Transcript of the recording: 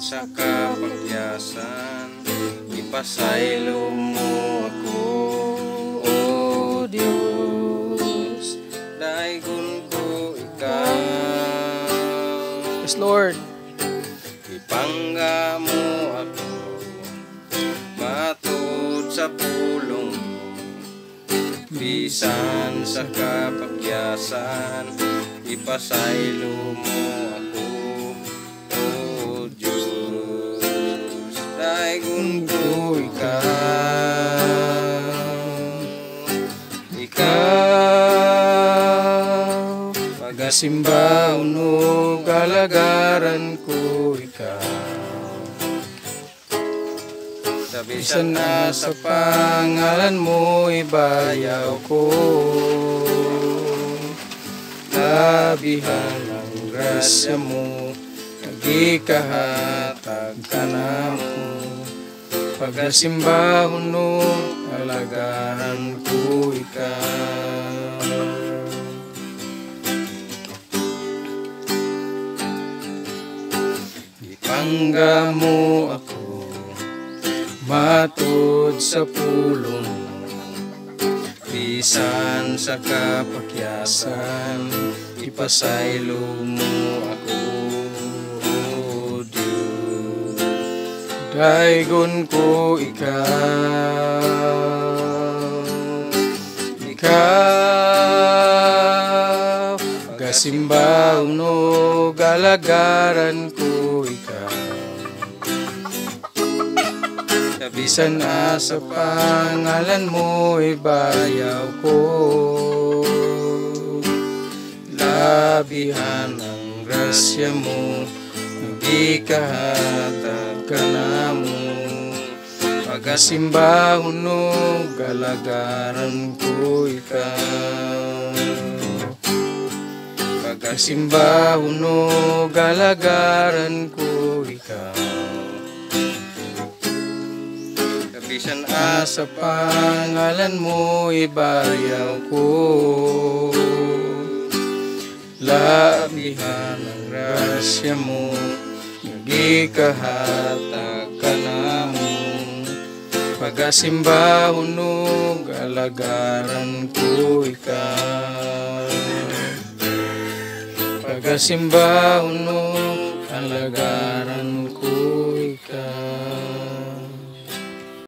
sa kapagyasan, ipasaylo mo ako, O Diyos, daigon ko ikaw. Yes, Lord. Ipangga mo ako, matud sa pulong mo, bisan sa kapagyasan, ipasaylo mo ako, O Diyos, daigon ko ikaw. Ikaw, pagasimba unog, galagaran ko ikaw. Bisan na sa pangalan mo, ibayaw ko. Labihan ang grasya mo, nagikahatag ka na mo. Pagasimba unog, alagaran ko ikaw. Ipangga mo ako, matud sa pulong, bisan sa kapakyasan, ipasaylo mo ako, O Diyos, daigon ko ikaw. Ikaw, pagasimba unog, galagaran ko ikaw. Bisan na sa pangalan mo, ibayaw ko. Labihan ang grasya mo, nagikahatag ka na mo. Pagasimba unog, galagaran ko ikaw. Pagasimba unog, galagaran ko ikaw. Bisan sa pangalan mo, ibayaw ko. Labihan ang grasya mo, nagikahatag ka na mo. Pagasimba unog, alagaran ko ikaw. Pagasimba unog, alagaran ko